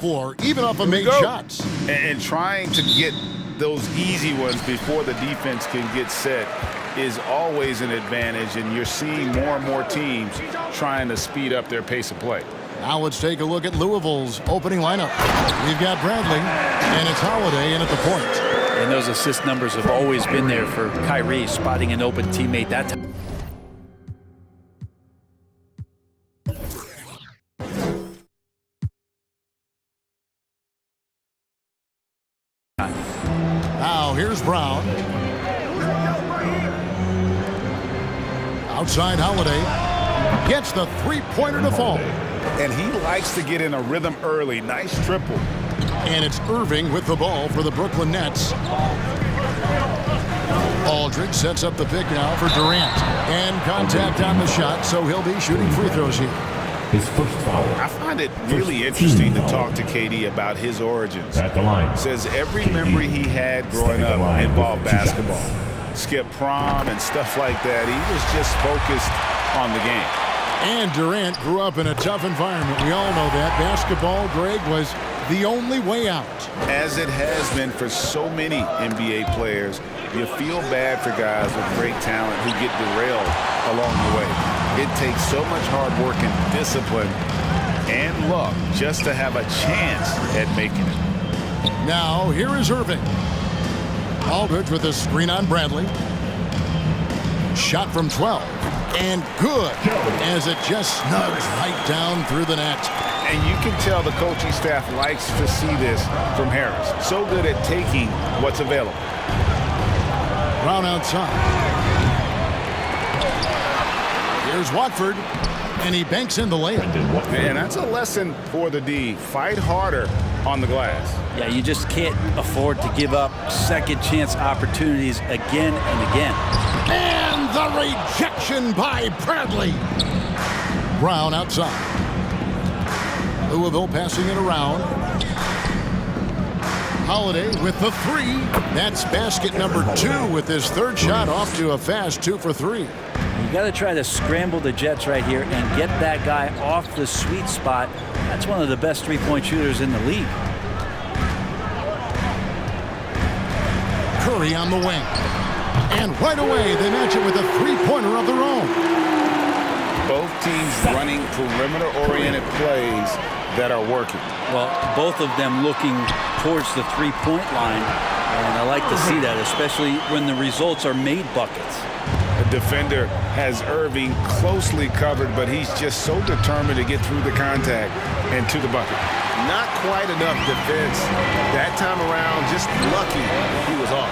floor, even off of made shots. And trying to get those easy ones before the defense can get set is always an advantage, and you're seeing more and more teams trying to speed up their pace of play. Now let's take a look at Louisville's opening lineup. We've got Bradley, and it's Holiday in at the point. And those assist numbers have always been there for Kyrie, spotting an open teammate that time. Now here's Brown. Outside Holiday. Gets the three-pointer to fall. And he likes to get in a rhythm early. Nice triple. And it's Irving with the ball for the Brooklyn Nets. Aldridge sets up the pick now for Durant. And contact on the shot, so he'll be shooting free throws here. His first foul. I find it really interesting to talk to KD about his origins. At the line. Says every memory he had growing up involved basketball. Skip prom and stuff like that. He was just focused on the game. And Durant grew up in a tough environment. We all know that. Basketball, Greg, was the only way out. As it has been for so many NBA players, you feel bad for guys with great talent who get derailed along the way. It takes so much hard work and discipline and luck just to have a chance at making it. Now, here is Irving. Aldridge with a screen on Bradley. Shot from 12. And good, as it just snugs right down through the net. And you can tell the coaching staff likes to see this from Harris. So good at taking what's available. Brown outside. Here's Watford, and he banks in the layup. And that's a lesson for the D. Fight harder on the glass. Yeah, you just can't afford to give up second chance opportunities again and again. And the rejection by Bradley. Brown outside. Louisville passing it around. Holiday with the three. That's basket number 2 with his third shot off to a fast 2 for 3. You got to try to scramble the Jets right here and get that guy off the sweet spot. That's one of the best three-point shooters in the league. Curry on the wing. And right away, they match it with a three-pointer of their own. Both teams running perimeter-oriented plays that are working. Well, both of them looking towards the three-point line, and I like to see that, especially when the results are made buckets. The defender has Irving closely covered, but he's just so determined to get through the contact and to the bucket. Not quite enough defense that time around. Just lucky he was off.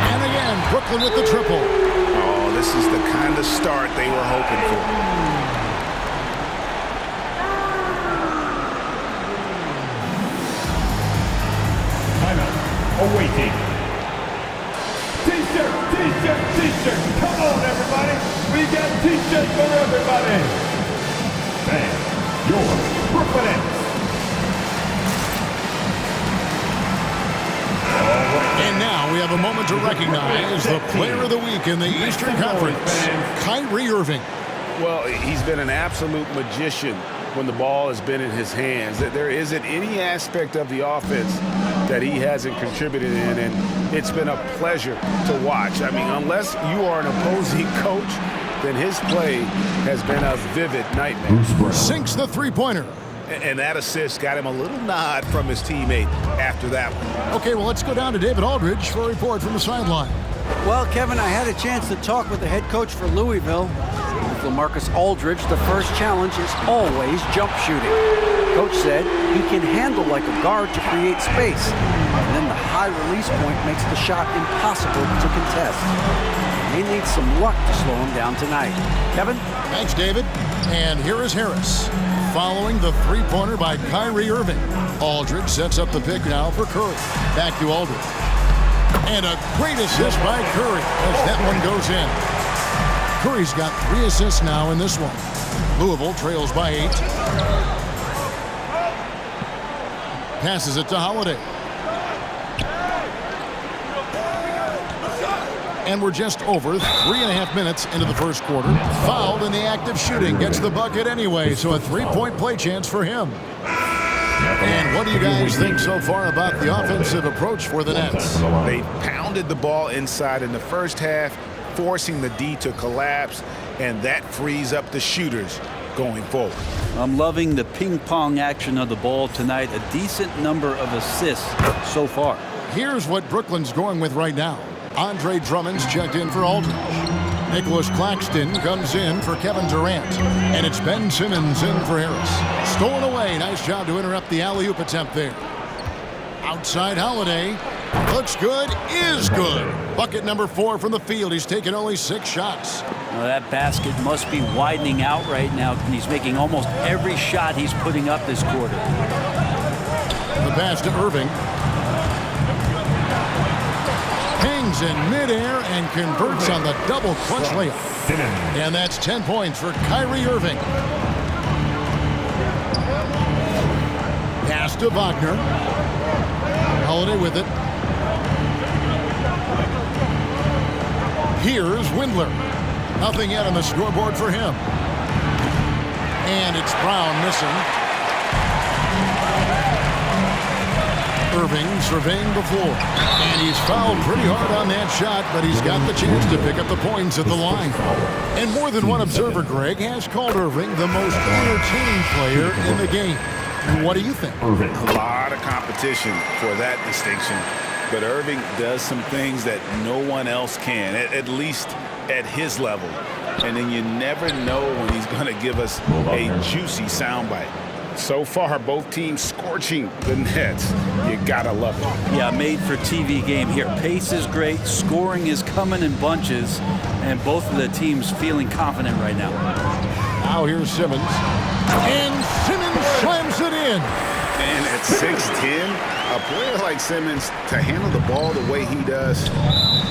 And again, Brooklyn with the triple. Oh, this is the kind of start they were hoping for. Timeout. Awaiting. T-shirt, T-shirt, T-shirt. Come on, everybody. We got T-shirts for everybody. Bang. Your Brooklyn Nets. And now we have a moment to recognize the player of the week in the Eastern Conference, Kyrie Irving. Well, he's been an absolute magician when the ball has been in his hands. There isn't any aspect of the offense that he hasn't contributed in, and it's been a pleasure to watch. I mean, unless you are an opposing coach, then his play has been a vivid nightmare. Sinks the three-pointer. And that assist got him a little nod from his teammate after that one. Okay, well, let's go down to David Aldridge for a report from the sideline. Well, Kevin, I had a chance to talk with the head coach for Louisville. With LaMarcus Aldridge, the first challenge is always jump shooting. Coach said he can handle like a guard to create space, and then the high release point makes the shot impossible to contest. He needs some luck to slow him down tonight. Kevin? Thanks, David. And here is Harris. Following the three-pointer by Kyrie Irving. Aldridge sets up the pick now for Curry. Back to Aldridge. And a great assist by Curry as that one goes in. Curry's got 3 assists now in this one. Louisville trails by 8. Passes it to Holiday. And we're just over 3.5 minutes into the first quarter. Fouled in the act of shooting. Gets the bucket anyway, so a 3-point play chance for him. at the line. And what do you guys think so far about the offensive approach for the Nets? They pounded the ball inside in the first half, forcing the D to collapse, and that frees up the shooters going forward. I'm loving the ping pong action of the ball tonight. A decent number of assists so far. Here's what Brooklyn's going with right now. Andre Drummond's checked in for Aldridge. Nicholas Claxton comes in for Kevin Durant. And it's Ben Simmons in for Harris. Stolen away. Nice job to interrupt the alley-oop attempt there. Outside Holiday. Looks good, is good. Bucket number 4 from the field. He's taken only 6 shots. Now that basket must be widening out right now. And he's making almost every shot he's putting up this quarter. The pass to Irving. Hangs in midair and converts on the double clutch layup. And that's 10 points for Kyrie Irving. Pass to Wagner. Holiday with it. Here's Windler. Nothing yet on the scoreboard for him. And it's Brown missing. Irving surveying the floor. And he's fouled pretty hard on that shot, but he's got the chance to pick up the points at the line. And more than one observer, Greg, has called Irving the most entertaining player in the game. What do you think? A lot of competition for that distinction. But Irving does some things that no one else can, at least at his level. And then you never know when he's going to give us a juicy soundbite. So far, both teams scorching the Nets. You got to love it. Yeah, made for TV game here. Pace is great. Scoring is coming in bunches. And both of the teams feeling confident right now. Now here's Simmons. And Simmons slams it in. And at 6'10", a player like Simmons, to handle the ball the way he does,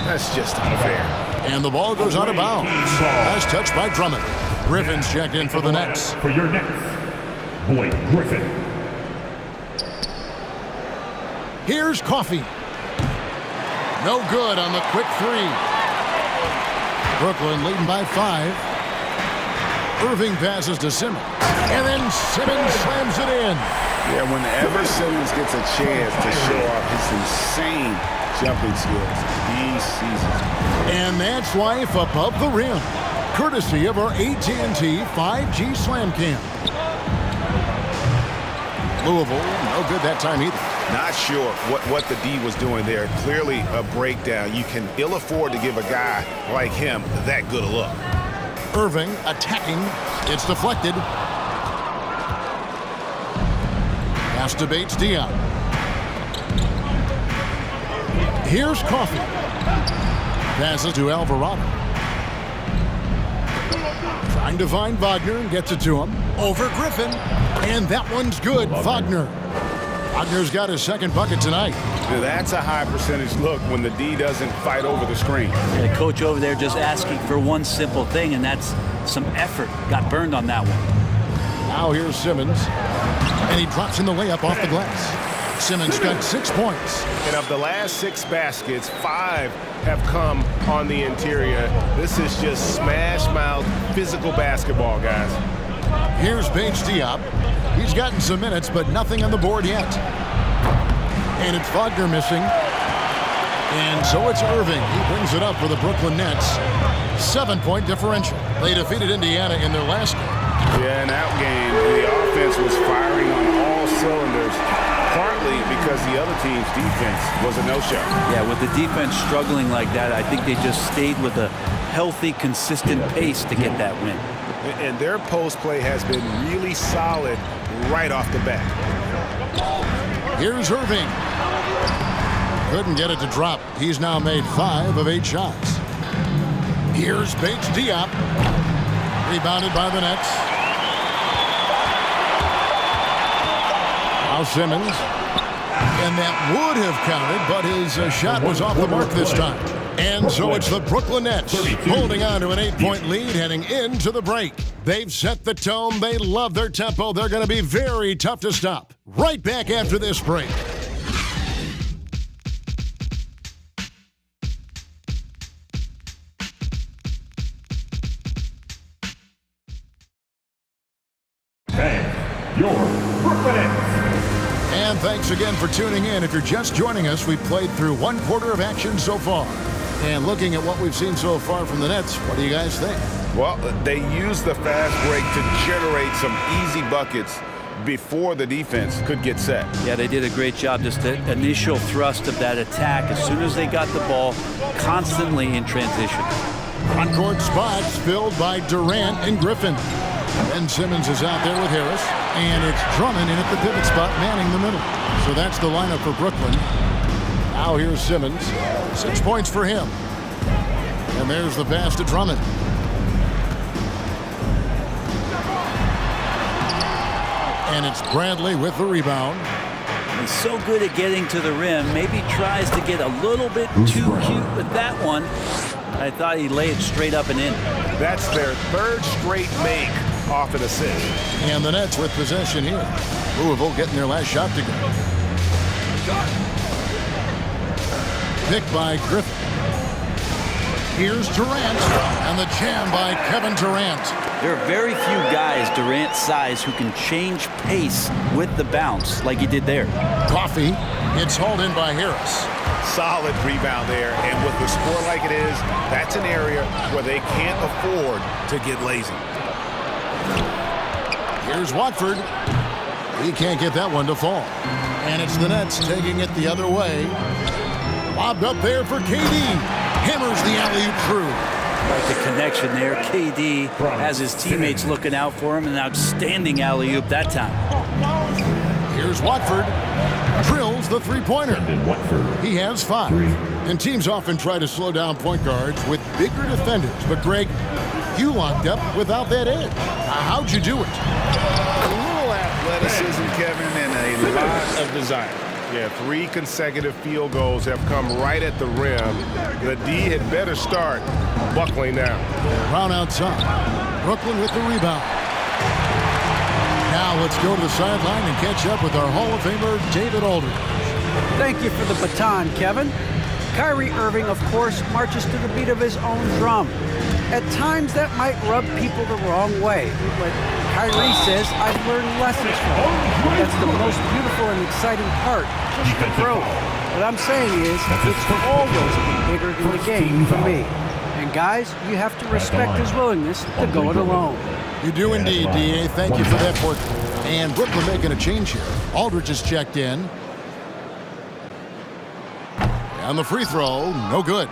that's just unfair. And the ball goes out of bounds. Last touch by Drummond. Griffin's checked in for the Nets. For your Nets, Blake Griffin. Here's Coffey. No good on the quick 3. Brooklyn leading by 5. Irving passes to Simmons. And then Simmons slams it in. Yeah, whenever Simmons gets a chance to show off his insane jumping skills, he seizes it. And that's life above the rim, courtesy of our AT&T 5G Slam Cam. Louisville, no good that time either. Not sure what the D was doing there. Clearly a breakdown. You can ill afford to give a guy like him that good a look. Irving attacking. It's deflected. Pass to Bates Diop. Here's Coffey. Passes to Alvarado. Trying to find Wagner and gets it to him. Over Griffin. And that one's good. Wagner. Wagner's got his second bucket tonight. That's a high percentage look when the D doesn't fight over the screen. The coach over there just asking for one simple thing, and that's some effort. Got burned on that one. Now here's Simmons. And he drops in the layup off the glass. Simmons got 6 points. And of the last 6 baskets, 5 have come on the interior. This is just smash-mouth physical basketball, guys. Here's Bates Diop. He's gotten some minutes, but nothing on the board yet. And it's Wagner missing. And so it's Irving. He brings it up for the Brooklyn Nets. 7-point differential. They defeated Indiana in their last game. Yeah, in that game, the offense was firing on all cylinders, partly because the other team's defense was a no-show. Yeah, with the defense struggling like that, I think they just stayed with a healthy, consistent pace to get that win. And their post play has been really solid right off the bat. Here's Irving. Couldn't get it to drop. He's now made 5 of 8 shots. Here's Bates Diop. Rebounded by the Nets. Now Simmons. And that would have counted, but his shot was off the mark this time. And so it's the Brooklyn Nets holding on to an 8-point lead heading into the break. They've set the tone. They love their tempo. They're going to be very tough to stop. Right back after this break. And your Brooklyn Nets. thanks again for tuning in. If you're just joining us, we've played through one quarter of action so far. And looking at what we've seen so far from the Nets, what do you guys think? Well, they used the fast break to generate some easy buckets before the defense could get set. Yeah, they did a great job. Just the initial thrust of that attack, as soon as they got the ball, constantly in transition. Front-court spots filled by Durant and Griffin. Ben Simmons is out there with Harris, and it's Drummond in at the pivot spot, manning the middle. So that's the lineup for Brooklyn. Now here's Simmons. 6 points for him. And there's the pass to Drummond. And it's Bradley with the rebound. He's so good at getting to the rim. Maybe tries to get a little bit too cute with that one. I thought he laid it straight up and in. That's their third straight make off an assist. And the Nets with possession here. Louisville getting their last shot to go. Picked by Griffin. Here's Durant, and the jam by Kevin Durant. There are very few guys Durant's size who can change pace with the bounce like he did there. Coffee. It's hauled in by Harris. Solid rebound there, and with the score like it is, that's an area where they can't afford to get lazy. Here's Watford. He can't get that one to fall. And it's the Nets taking it the other way. Lobbed up there for KD. Hammers the alley-oop through. Like the connection there. KD has his teammates looking out for him. An outstanding alley-oop that time. Here's Watford. Drills the three-pointer. He has 5. And teams often try to slow down point guards with bigger defenders. But, Greg, you locked up without that edge. How'd you do it? A little athleticism, Kevin, and a lot of desire. Yeah, 3 consecutive field goals have come right at the rim. The D had better start buckling now. Brown outside. Brooklyn with the rebound. Now let's go to the sideline and catch up with our Hall of Famer, David Aldridge. Thank you for the baton, Kevin. Kyrie Irving, of course, marches to the beat of his own drum. At times, that might rub people the wrong way, but Kyrie says, I've learned lessons from him. That's the most beautiful and exciting part, just the growth. What I'm saying is, it's always been bigger than the game for me. And guys, you have to respect his willingness to go it alone. You do indeed, D.A. Thank you for that work. And Brooklyn making a change here. Aldridge is checked in. And the free throw, no good.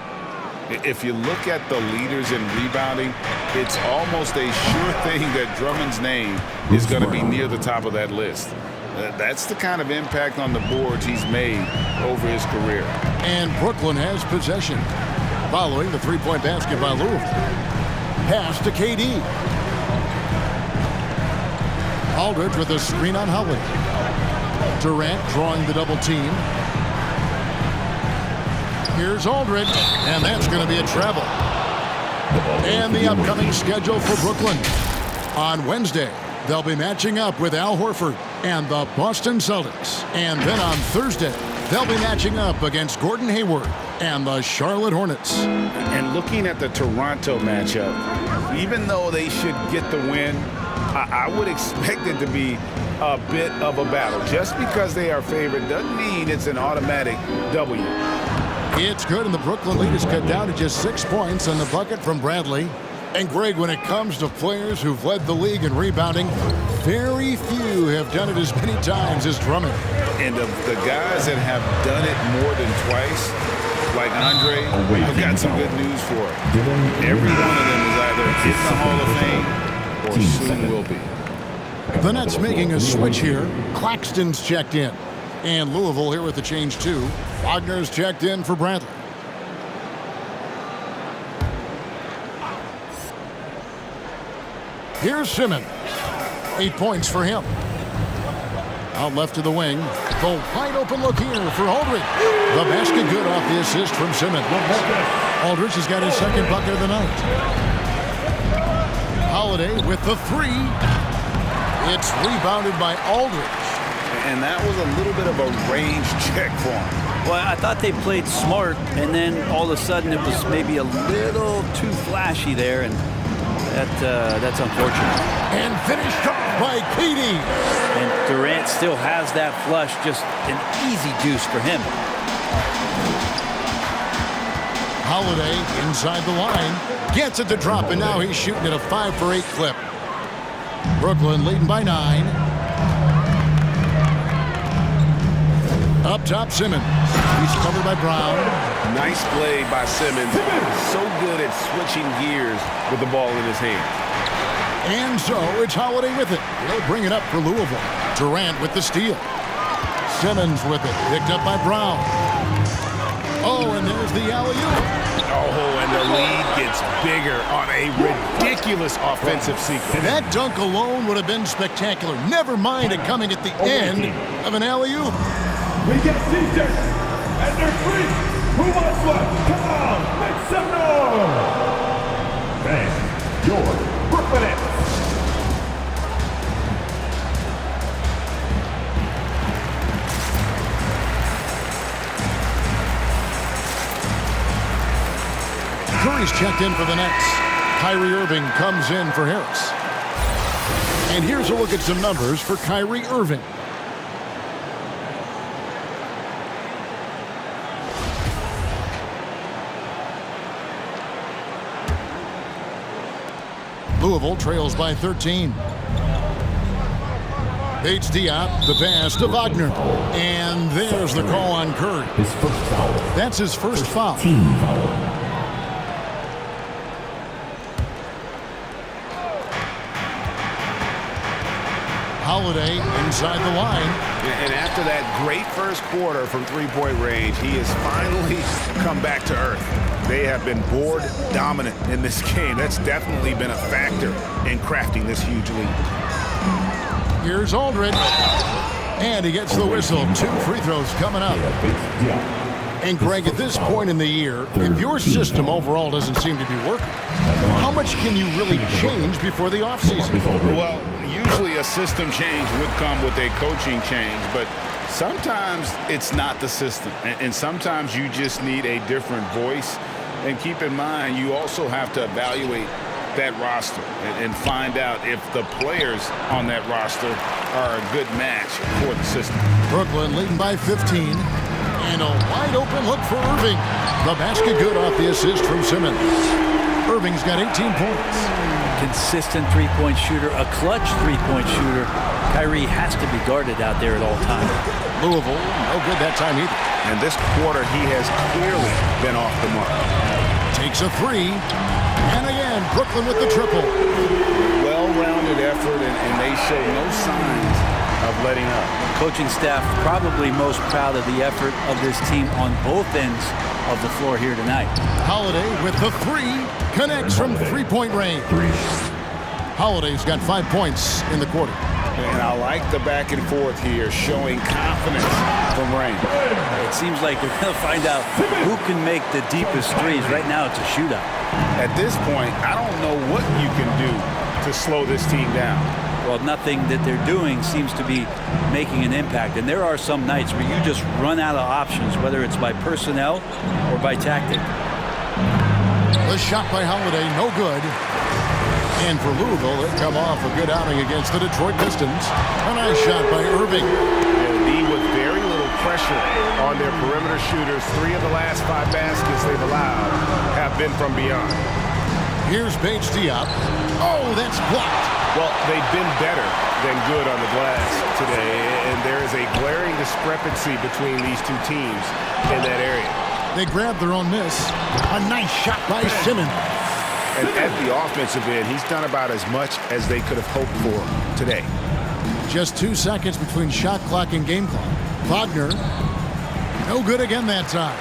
If you look at the leaders in rebounding, it's almost a sure thing that Drummond's name is going to be near the top of that list. That's the kind of impact on the boards he's made over his career. And Brooklyn has possession. Following the three-point basket by Louisville. Pass to KD. Aldridge with a screen on Howard. Durant drawing the double team. Here's Aldridge, and that's going to be a travel. And the upcoming schedule for Brooklyn. On Wednesday, they'll be matching up with Al Horford and the Boston Celtics. And then on Thursday, they'll be matching up against Gordon Hayward and the Charlotte Hornets. And looking at the Toronto matchup, even though they should get the win, I would expect it to be a bit of a battle. Just because they are favored doesn't mean it's an automatic W. It's good, and the Brooklyn lead is cut down to just 6 points on the bucket from Bradley. And Greg, when it comes to players who've led the league in rebounding, very few have done it as many times as Drummond. And of the guys that have done it more than twice, like Andre, I've got some good news for him. Every one of them is either in the Hall of Fame or soon will be. The Nets making a switch here. Claxton's checked in. And Louisville here with the change too. Wagner's checked in for Bradley. Here's Simmons. 8 points for him. Out left to the wing. The wide open look here for Aldridge. The basket good off the assist from Simmons. Aldridge has got his second bucket of the night. Holiday with the 3. It's rebounded by Aldridge. And that was a little bit of a range check for him. Well, I thought they played smart, and then all of a sudden it was maybe a little too flashy there, and That's unfortunate. And finished off by Katie. And Durant still has that flush, just an easy deuce for him. Holiday inside the line. Gets it to drop, and now he's shooting at a 5 for 8 clip. Brooklyn leading by 9. Up top, Simmons. He's covered by Brown. Nice play by Simmons. So good at switching gears with the ball in his hand. And so it's Holiday with it. He'll bring it up for Louisville. Durant with the steal. Simmons with it. Picked up by Brown. Oh, and there's the alley-oop. Oh, and the lead gets bigger on a ridiculous offensive sequence. That dunk alone would have been spectacular. Never mind it coming at the end of an alley-oop. We get T-shirts, and they're free. Who wants one? Come on, make some noise. And your Brooklyn Nets. Curry's checked in for the Nets. Kyrie Irving comes in for Harris. And here's a look at some numbers for Kyrie Irving. Louisville trails by 13. Bates Diop, the pass to Wagner. And there's the call on Curry. His first foul. That's his first foul. Team foul. Holiday inside the line. And after that great first quarter from three-point range, he has finally come back to earth. They have been board dominant in this game. That's definitely been a factor in crafting this huge lead. Here's Aldridge. And he gets the whistle. 2 free throws coming up. And Greg, at this point in the year, if your system overall doesn't seem to be working, how much can you really change before the offseason? Well, usually a system change would come with a coaching change, but sometimes it's not the system. And sometimes you just need a different voice. And keep in mind, you also have to evaluate that roster and find out if the players on that roster are a good match for the system. Brooklyn leading by 15. And a wide open look for Irving. The basket good off the assist from Simmons. Irving's got 18 points. Consistent three-point shooter, a clutch three-point shooter. Kyrie has to be guarded out there at all times. Louisville, no good that time either. And this quarter, he has clearly been off the mark. Takes a 3. And again, Brooklyn with the triple. Well-rounded effort, and they show no signs of letting up. Coaching staff probably most proud of the effort of this team on both ends of the floor here tonight. Holiday with the 3. Connects from three-point range. Holiday's got 5 points in the quarter. And I like the back and forth here, showing confidence from range. It seems like they're going to find out who can make the deepest threes. Right now, it's a shootout. At this point, I don't know what you can do to slow this team down. Well, nothing that they're doing seems to be making an impact. And there are some nights where you just run out of options, whether it's by personnel or by tactic. The shot by Holiday, no good. And for Louisville, they come off a good outing against the Detroit Pistons. A nice shot by Irving. They'll be with very little pressure on their perimeter shooters. 3 of the last 5 baskets they've allowed have been from beyond. Here's Bates Diop. Oh, that's blocked. Well, they've been better than good on the glass today, and there is a glaring discrepancy between these two teams in that area. They grabbed their own miss. A nice shot by Simmons. And at the offensive end, he's done about as much as they could have hoped for today. Just 2 seconds between shot clock and game clock. Wagner, no good again that time.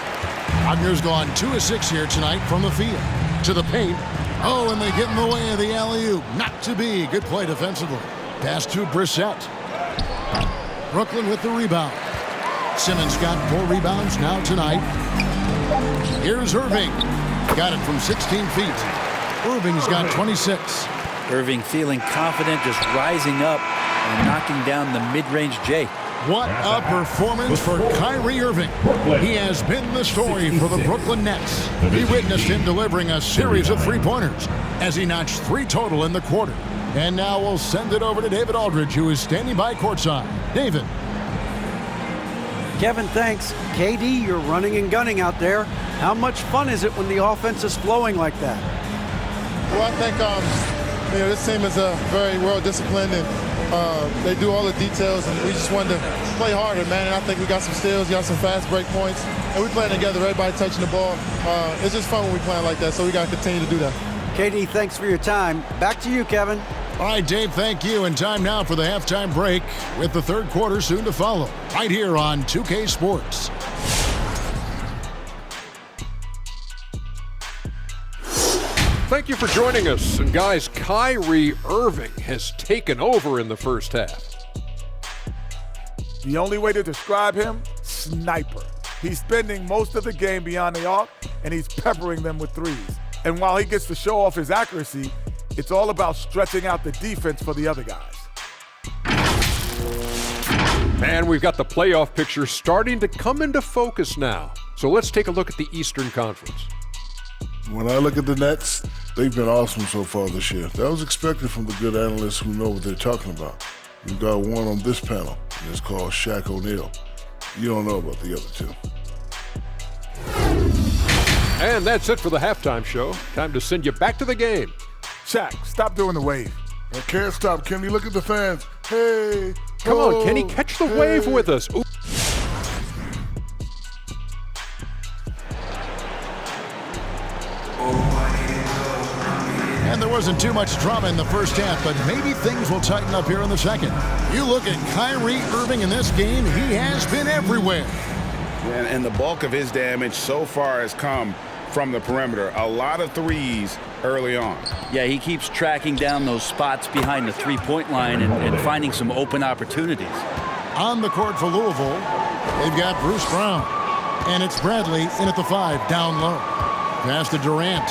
Wagner's gone 2 of 6 here tonight from the field. To the paint. Oh, and they get in the way of the alley-oop. Not to be. Good play defensively. Pass to Brissett. Brooklyn with the rebound. Simmons got 4 rebounds now tonight. Here's Irving. Got it from 16 feet. Irving's got 26. Irving feeling confident, just rising up and knocking down the mid-range J. What a performance for Kyrie Irving. He has been the story for the Brooklyn Nets. We witnessed him delivering a series of three-pointers. as he notched 3 total in the quarter. And now we'll send it over to David Aldridge, who is standing by courtside. David. Kevin, thanks. KD, you're running and gunning out there. How much fun is it when the offense is flowing like that? Well, I think this team is very well disciplined, and they do all the details, and we just wanted to play harder, man. And I think we got some steals, got some fast break points, and we playing together, everybody touching the ball. It's just fun when we playing like that, so we got to continue to do that. KD, thanks for your time. Back to you, Kevin. All right, Dave, thank you. And time now for the halftime break with the third quarter soon to follow, right here on 2K Sports. Thank you for joining us. And guys, Kyrie Irving has taken over in the first half. The only way to describe him, sniper. He's spending most of the game beyond the arc, and he's peppering them with threes. And while he gets to show off his accuracy, it's all about stretching out the defense for the other guys. And we've got the playoff picture starting to come into focus now. So let's take a look at the Eastern Conference. When I look at the Nets, they've been awesome so far this year. That was expected from the good analysts who know what they're talking about. We've got one on this panel, and it's called Shaq O'Neal. You don't know about the other two. And that's it for the halftime show. Time to send you back to the game. Shaq, stop doing the wave. I can't stop, Kenny. Look at the fans. Hey, Come on, Kenny, catch the wave with us. Ooh. And there wasn't too much drama in the first half, but maybe things will tighten up here in the second. You look at Kyrie Irving in this game, he has been everywhere. And the bulk of his damage so far has come from the perimeter. A lot of threes early on. Yeah, he keeps tracking down those spots behind the three-point line and finding some open opportunities. On the court for Louisville, they've got Bruce Brown. And it's Bradley in at the 5, down low. Pass to Durant.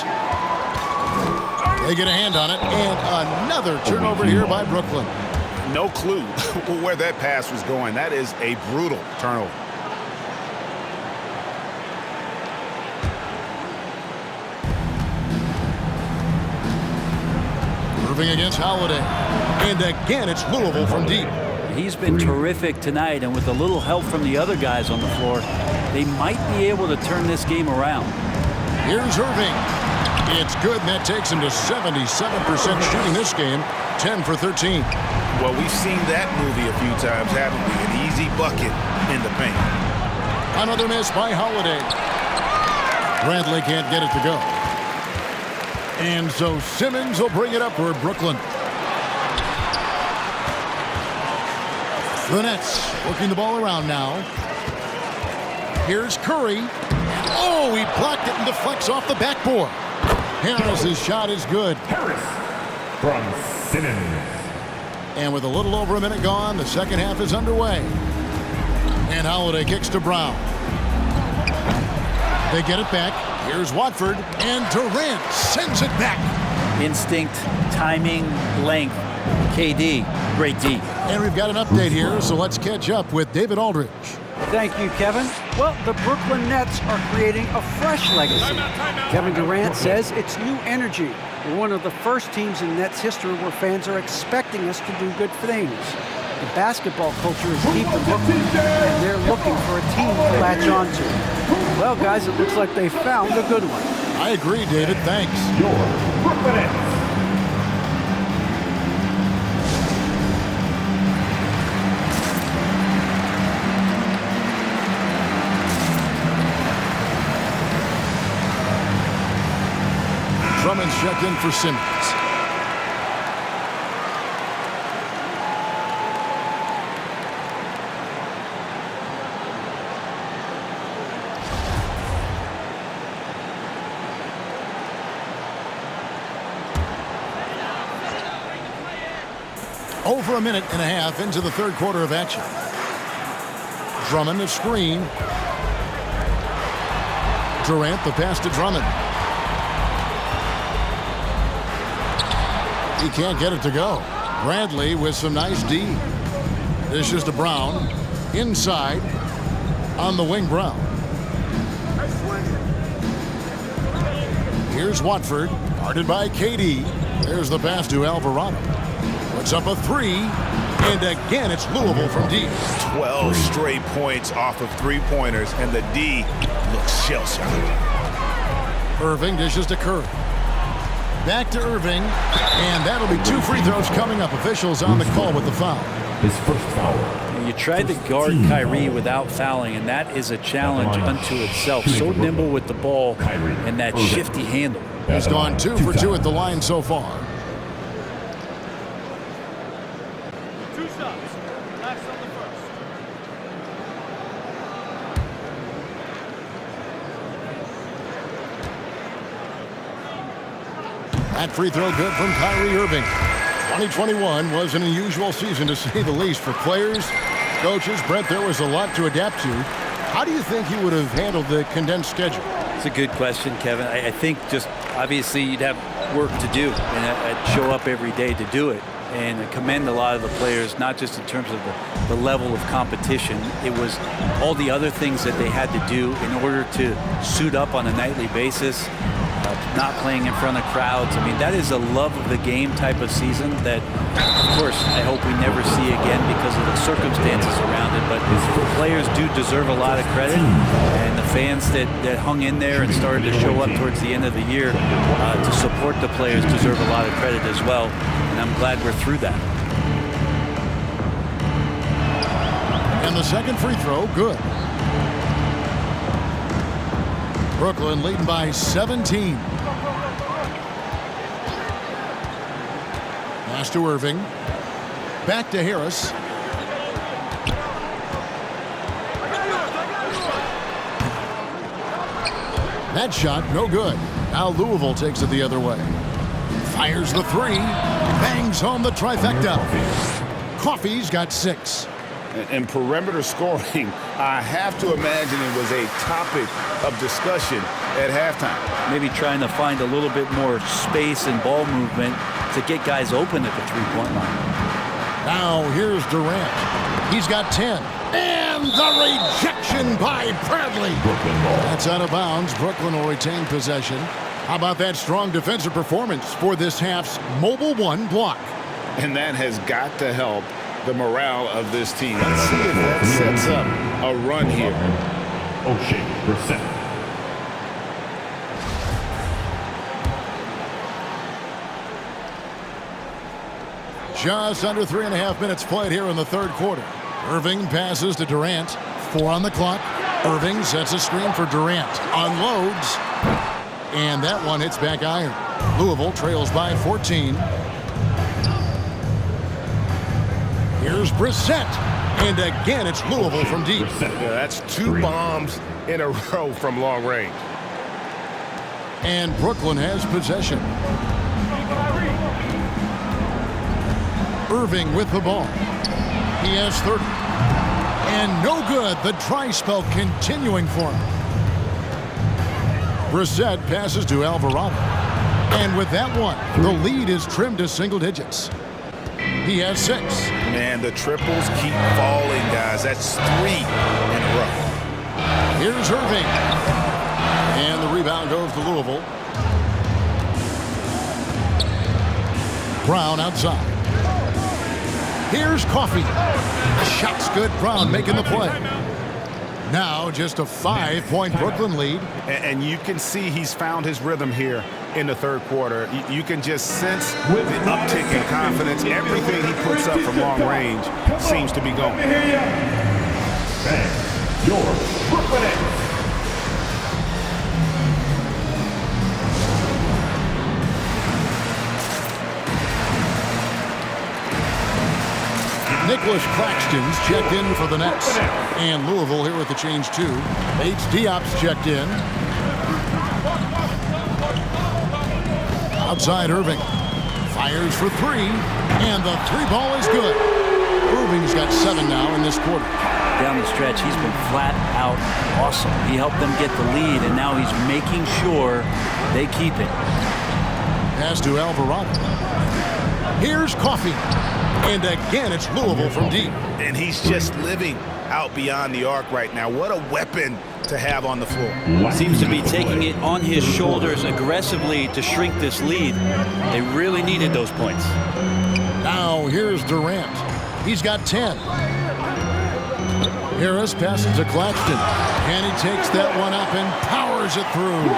They get a hand on it, and another turnover here by Brooklyn. No clue where that pass was going. That is a brutal turnover. Irving against Holiday. And again, it's Louisville from deep. He's been terrific tonight, and with a little help from the other guys on the floor, they might be able to turn this game around. Here's Irving. It's good, and that takes him to 77% shooting this game, 10 for 13. Well, we've seen that movie a few times, haven't we? An easy bucket in the paint. Another miss by Holiday. Bradley can't get it to go. And so Simmons will bring it up for Brooklyn. The Nets working the ball around now. Here's Curry. Oh, he blocked it and deflects off the backboard. Harris's shot is good. Harris from Simmons. And with a little over a minute gone, the second half is underway. And Holiday kicks to Brown. They get it back. Here's Watford. And Durant sends it back. Instinct, timing, length. KD, great D. And we've got an update here, so let's catch up with David Aldridge. Thank you, Kevin. Well, the Brooklyn Nets are creating a fresh legacy. Kevin Durant says it's new energy. We're one of the first teams in Nets history where fans are expecting us to do good things. The basketball culture is deep in Brooklyn, and they're looking for a team to latch onto. Well, guys, it looks like they found a good one. I agree, David. Thanks. Your Brooklyn Nets. Drummond's checked in for Simmons. Over a minute and a half into the third quarter of action. Drummond, a screen. Durant, the pass to Drummond. He can't get it to go. Bradley with some nice D. This is to Brown. Inside. On the wing, Brown. Here's Watford. Guarded by KD. There's the pass to Alvarado. Puts up a three. And again, it's Louisville from deep. 12 straight points off of three-pointers, and the D looks shell-shocked. Irving dishes to Curry. Back to Irving. And that'll be 2 free throws coming up. Officials on the call with the foul. His first foul. You tried to guard Kyrie without fouling, and that is a challenge unto itself. So nimble with the ball and that shifty handle. He's gone 2 for 2 at the line so far. 2 shots. Last on the first. That free throw good from Kyrie Irving. 2021 was an unusual season, to say the least, for players, coaches. Brett, there was a lot to adapt to. How do you think he would have handled the condensed schedule? It's a good question, Kevin. I think just obviously you'd have work to do, and I'd show up every day to do it. And I commend a lot of the players, not just in terms of the level of competition. It was all the other things that they had to do in order to suit up on a nightly basis. Not playing in front of crowds. I mean, that is a love of the game type of season that, of course, I hope we never see again because of the circumstances around it. But the players do deserve a lot of credit, and the fans that hung in there and started to show up towards the end of the year to support the players deserve a lot of credit as well. And I'm glad we're through that. And the second free throw, good. Brooklyn leading by 17. Pass to Irving. Back to Harris. That shot, no good. Now Louisville takes it the other way. Fires the three. Bangs home the trifecta. Coffey's got 6. And perimeter scoring, I have to imagine it was a topic of discussion at halftime. Maybe trying to find a little bit more space and ball movement to get guys open at the three-point line. Now here's Durant. He's got 10. And the rejection by Bradley. That's out of bounds. Brooklyn will retain possession. How about that strong defensive performance for this half's Mobile 1 block? And that has got to help the morale of this team. Let's see if that sets up a run here. O'Shea Brissett. Just under 3.5 minutes played here in the third quarter. Irving passes to Durant. 4 on the clock. Irving sets a screen for Durant. Unloads. And that one hits back iron. Louisville trails by 14. Here's Brissett. And again, it's Louisville from deep. Yeah, that's 2 bombs in a row from long range. And Brooklyn has possession. Irving with the ball. He has 30. And no good. The dry spell continuing for him. Brissett passes to Alvarado. And with that one, the lead is trimmed to single digits. He has 6. Man, the triples keep falling, guys. That's 3 in a row. Here's Irving. And the rebound goes to Louisville. Brown outside. Here's Coffey. Shot's good. Brown making the play. Now just a 5-point Brooklyn lead. And you can see he's found his rhythm here in the third quarter. You can just sense the uptick in confidence. Everything he puts up from long range seems to be going. And your Brooklyn Nets. Nicholas Claxton's checked in for the Nets. And Louisville here with the change too. Bates Diop's checked in. Outside Irving. Fires for 3. And the 3 ball is good. Irving's got 7 now in this quarter. Down the stretch, he's been flat out awesome. He helped them get the lead, and now he's making sure they keep it. Pass to Alvarado. Here's Coffey. And again, it's Louisville from deep. And he's just living out beyond the arc right now. What a weapon to have on the floor. Seems to be taking it on his shoulders aggressively to shrink this lead. They really needed those points. Now here's Durant. He's got 10. Harris passes to Claxton. And he takes that one up and powers it through.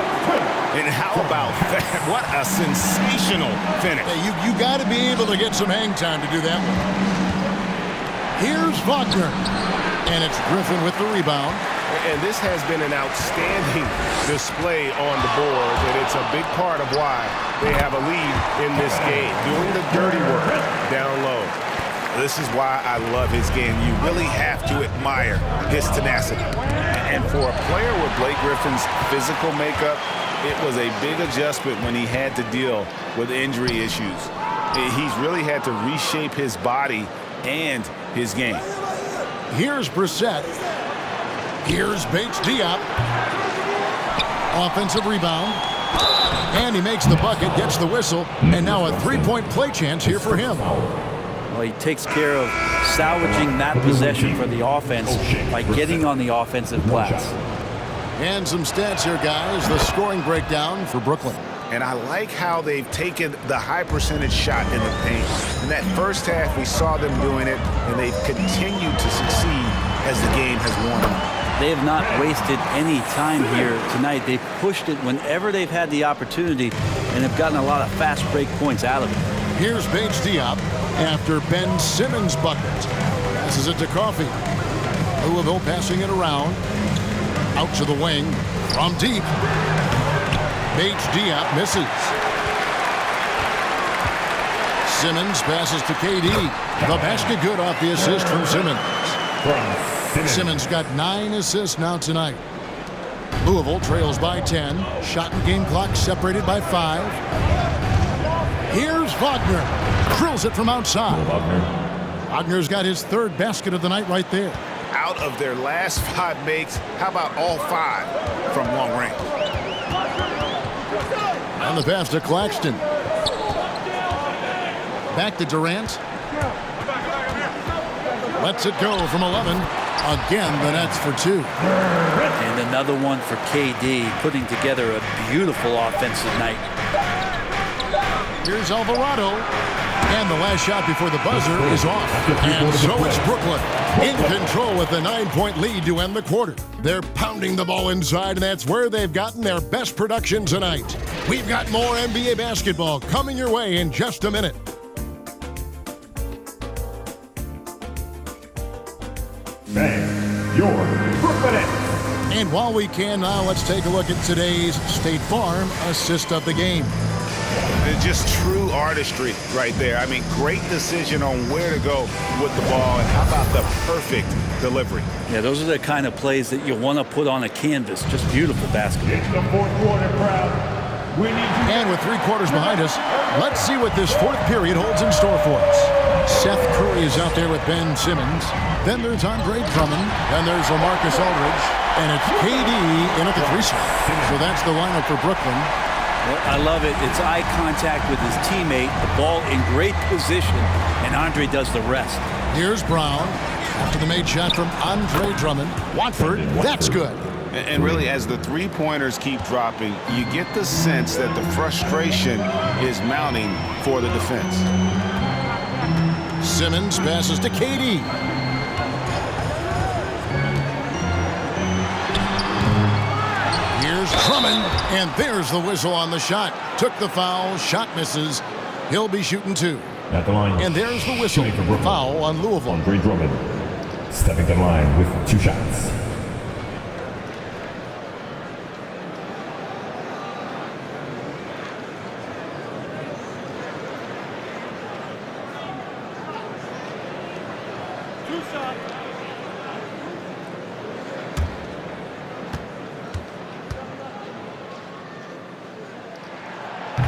And how about that? What a sensational finish. Hey, you got to be able to get some hang time to do that one. Here's Wagner. And it's Griffin with the rebound. And this has been an outstanding display on the boards, and it's a big part of why they have a lead in this game, doing the dirty work down low. This is why I love his game. You really have to admire his tenacity. And for a player with Blake Griffin's physical makeup, it was a big adjustment when he had to deal with injury issues. He's really had to reshape his body and his game. Here's Brissett. Here's Bates Diop. Offensive rebound. And he makes the bucket, gets the whistle, and now a three-point play chance here for him. Well, he takes care of salvaging that possession for the offense by getting on the offensive glass. And some stats here, guys. The scoring breakdown for Brooklyn. And I like how they've taken the high percentage shot in the paint. In that first half, we saw them doing it, and they've continued to succeed as the game has worn on. They have not wasted any time here tonight. They've pushed it whenever they've had the opportunity and have gotten a lot of fast break points out of it. Here's Bates Diop after Ben Simmons' bucket. Passes it to Coffey. Louisville passing it around. Out to the wing. From deep. Bates Diop misses. Simmons passes to KD. The basket good off the assist from Simmons. Simmons got 9 assists now tonight. Louisville trails by 10. Shot and game clock separated by 5. Here's Wagner. Drills it from outside. Wagner's got his 3rd basket of the night right there. Out of their last 5 makes, how about all 5 from long range? On the pass to Claxton. Back to Durant. Lets it go from 11. Again, the Nets for 2. And another one for KD, putting together a beautiful offensive night. Here's Alvarado. And the last shot before the buzzer is off. And so it's Brooklyn in control with the 9-point lead to end the quarter. They're pounding the ball inside, and that's where they've gotten their best production tonight. We've got more NBA basketball coming your way in just a minute. And your Brooklyn Nets. And while we can now, let's take a look at today's State Farm assist of the game. It's just true artistry right there. I mean, great decision on where to go with the ball, and how about the perfect delivery? Yeah, those are the kind of plays that you want to put on a canvas. Just beautiful basketball. It's the 4th quarter crowd. We need you. And with 3 quarters behind us, let's see what this 4th period holds in store for us. Seth Curry is out there with Ben Simmons. Then there's Andre Drummond. Then there's LaMarcus Aldridge. And it's KD in at the 3 spot. So that's the lineup for Brooklyn. Well, I love it. It's eye contact with his teammate, the ball in great position, and Andre does the rest. Here's Brown after the made shot from Andre Drummond. Watford, that's good. And really, as the three-pointers keep dropping, you get the sense that the frustration is mounting for the defense. Simmons passes to KD. Here's Drummond, and there's the whistle on the shot. Took the foul, shot misses. He'll be shooting 2. At the line. And there's the whistle. Foul on Louisville. Andre Drummond stepping to the line with 2 shots.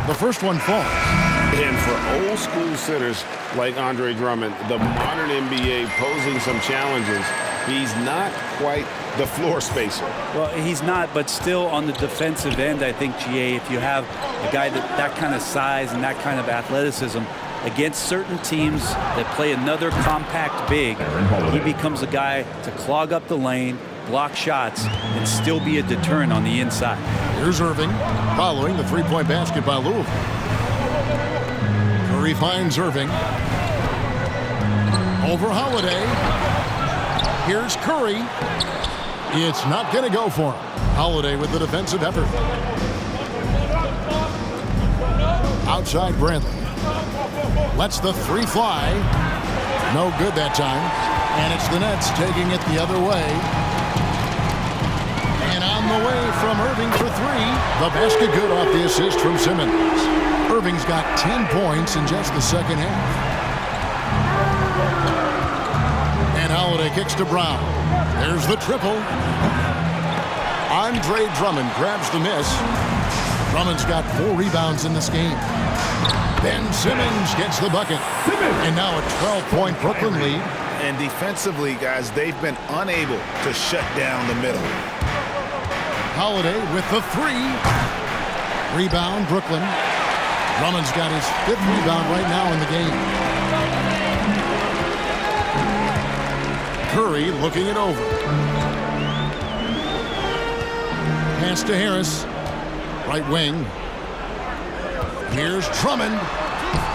The first one falls. And for old school sitters like Andre Drummond, the modern NBA posing some challenges, he's not quite the floor spacer. Well, he's not, but still on the defensive end, I think, GA, if you have a guy that kind of size and that kind of athleticism against certain teams that play another compact big, he becomes a guy to clog up the lane, block shots and still be a deterrent on the inside. Here's Irving following the three-point basket by Louisville. Curry finds Irving. Over Holiday. Here's Curry. It's not going to go for him. Holiday with the defensive effort. Outside Bradley. Lets the three fly. No good that time. And it's the Nets taking it the other way. And on the way from Irving for three. The basket good off the assist from Simmons. Irving's got 10 points in just the second half. And Holiday kicks to Brown. There's the triple. Andre Drummond grabs the miss. Drummond's got 4 rebounds in this game. Ben Simmons gets the bucket. And now a 12-point Brooklyn lead. And defensively, guys, they've been unable to shut down the middle. Holiday with the three. Rebound, Brooklyn. Drummond's got his 5th rebound right now in the game. Curry looking it over. Pass to Harris. Right wing. Here's Drummond.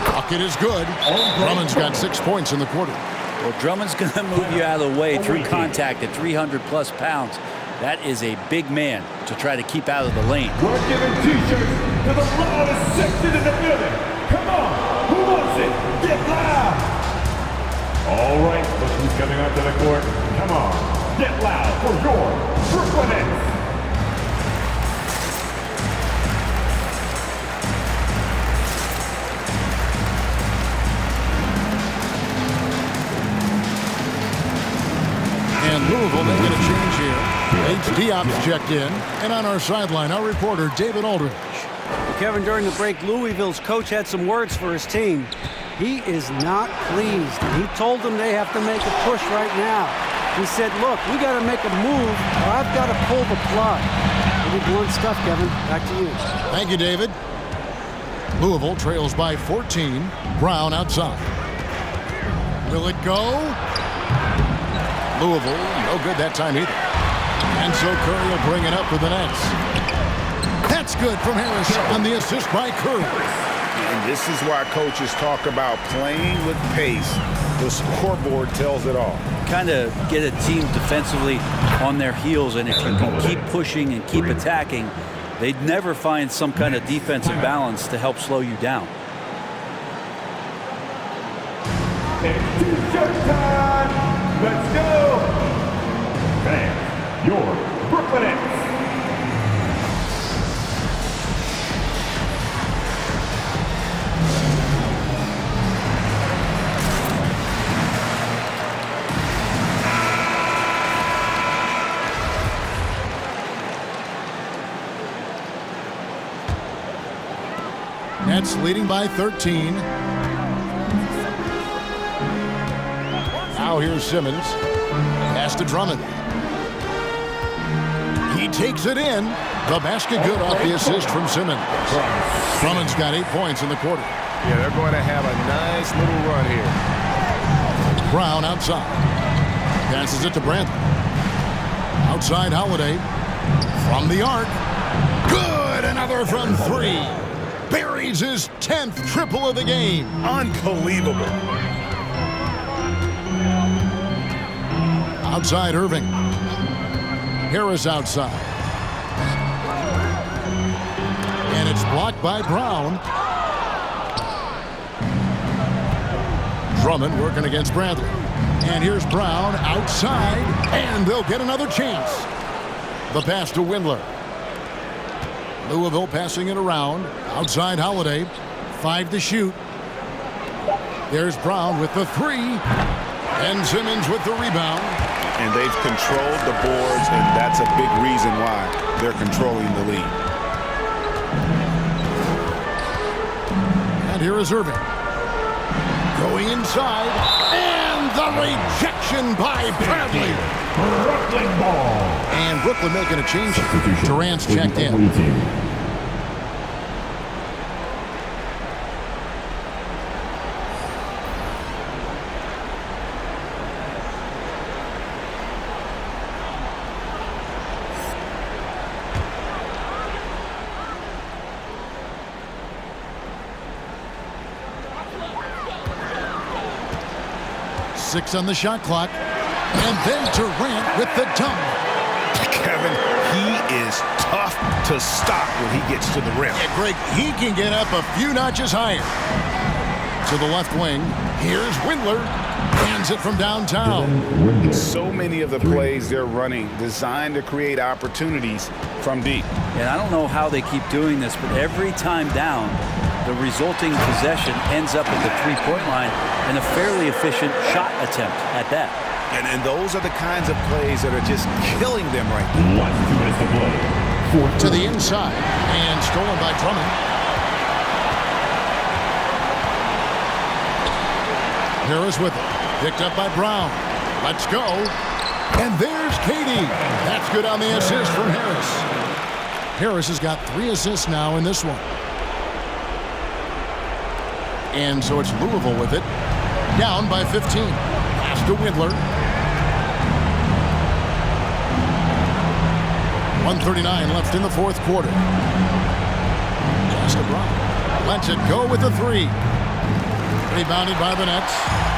Bucket is good. Drummond's got 6 points in the quarter. Well, Drummond's going to move you out of the way through contact at 300-plus pounds. That is a big man to try to keep out of the lane. We're giving T-shirts to the loudest section in the building. Come on, who wants it? Get loud! All right, look who's coming onto the court. Come on, get loud for your Brooklyn Nets. And Louisville making a change here. H. Diop's checked in. And on our sideline, our reporter, David Aldridge. Kevin, during the break, Louisville's coach had some words for his team. He is not pleased. He told them they have to make a push right now. He said, look, we got to make a move, or I've got to pull the plug. Pretty blunt stuff, Kevin. Back to you. Thank you, David. Louisville trails by 14. Brown outside. Will it go? Louisville, no good that time either. And so Curry will bring it up for the Nets. That's good from Harris on the assist by Curry. And this is why coaches talk about playing with pace. The scoreboard tells it all. Kind of get a team defensively on their heels, and if you can keep pushing and keep attacking, they'd never find some kind of defensive balance to help slow you down. It's T-shirt time! Let's go! Fans, your Brooklyn Nets. Nets leading by 13. Now here's Simmons. Pass to Drummond. He takes it in. The basket good off the assist from Simmons. Drummond's got 8 points in the quarter. Yeah, they're going to have a nice little run here. Brown outside. Passes it to Bradley. Outside Holiday. From the arc. Good! Another from 3. Buries his 10th triple of the game. Unbelievable. Outside Irving. Harris outside. And it's blocked by Brown. Drummond working against Bradley. And here's Brown outside. And they'll get another chance. The pass to Windler. Louisville passing it around. Outside Holiday. 5 to shoot. There's Brown with the 3. And Simmons with the rebound. And they've controlled the boards, and that's a big reason why they're controlling the lead. And here is Irving. Going inside. And the rejection by Bradley. Brooklyn ball. And Brooklyn making a change. Durant's checked in. 6 on the shot clock. And then Durant with the dunk. Kevin, he is tough to stop when he gets to the rim. Yeah, Greg, he can get up a few notches higher. To the left wing, here's Windler. Hands it from downtown. So many of the plays they're running designed to create opportunities from deep. And I don't know how they keep doing this, but every time down, the resulting possession ends up at the three-point line and a fairly efficient shot attempt at that. And those are the kinds of plays that are just killing them right now. To the inside, and stolen by Drummond. Harris with it. Picked up by Brown. Let's go. And there's Katie. That's good on the assist from Harris. Harris has got 3 assists now in this one. And so it's Louisville with it. Down by 15. Pass to Windler. 1:39 left in the fourth quarter. Pass to Brown. Lets it go with the 3. Rebounded by the Nets.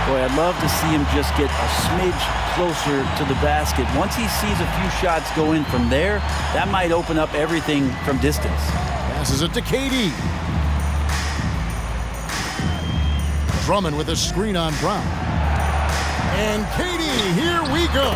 Boy, I'd love to see him just get a smidge closer to the basket. Once he sees a few shots go in from there, that might open up everything from distance. Passes it to Katie. Drummond with a screen on Brown. And Katie, here we go.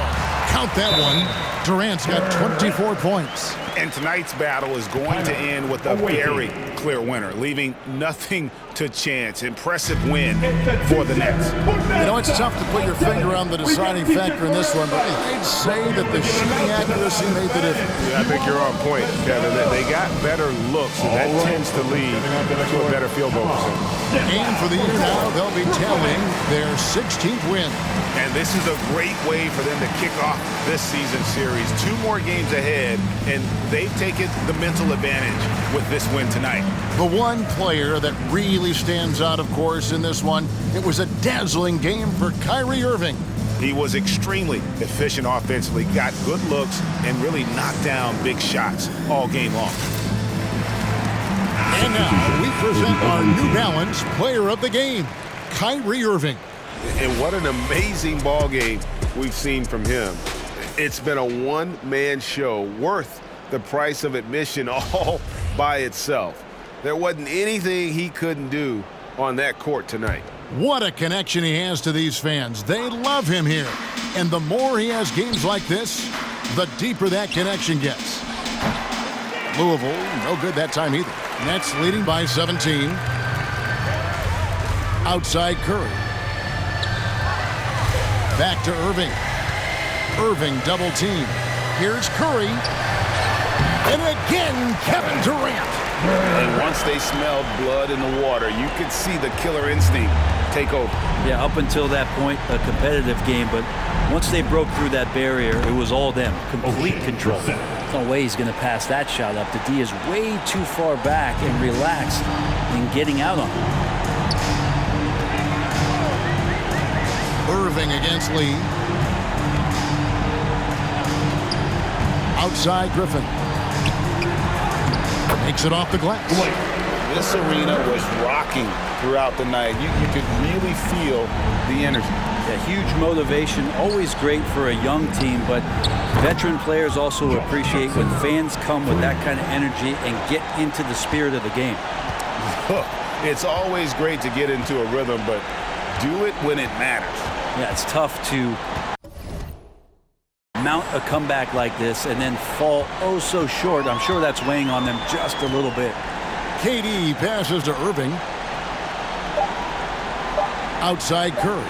Count that one. Durant's got 24 points. And tonight's battle is going to end with a very clear winner, leaving nothing to chance. Impressive win for the Nets. You know, it's tough to put your finger on the deciding factor in this one, but I'd say that the shooting accuracy made the difference. Yeah, I think you're on point, Kevin. They got better looks, and that tends to lead to a better field goal percentage. And for the year now, they'll be tallying their 16th win. And this is a great way for them to kick off this season series. 2 more games ahead, and they've taken the mental advantage with this win tonight. The one player that really stands out, of course, in this one, it was a dazzling game for Kyrie Irving. He was extremely efficient offensively, got good looks, and really knocked down big shots all game long. And now we present our New Balance Player of the Game, Kyrie Irving. And what an amazing ball game we've seen from him. It's been a one-man show worth the price of admission all by itself. There wasn't anything he couldn't do on that court tonight. What a connection he has to these fans. They love him here. And the more he has games like this, the deeper that connection gets. Louisville, no good that time either. Nets leading by 17. Outside Curry. Back to Irving. Irving double team. Here's Curry. And again, Kevin Durant. And once they smelled blood in the water, you could see the killer instinct take over. Yeah, up until that point, a competitive game, but once they broke through that barrier, it was all them. Complete control. There's no way he's going to pass that shot up. The D is way too far back and relaxed in getting out on him. Irving against Lee. Outside Griffin. Makes it off the glass. This arena was rocking throughout the night. You could really feel the energy. Yeah, huge motivation, always great for a young team, but veteran players also appreciate when fans come with that kind of energy and get into the spirit of the game. It's always great to get into a rhythm, but do it when it matters. Yeah, it's tough to mount a comeback like this and then fall oh so short. I'm sure that's weighing on them just a little bit. KD passes to Irving. Outside Curry.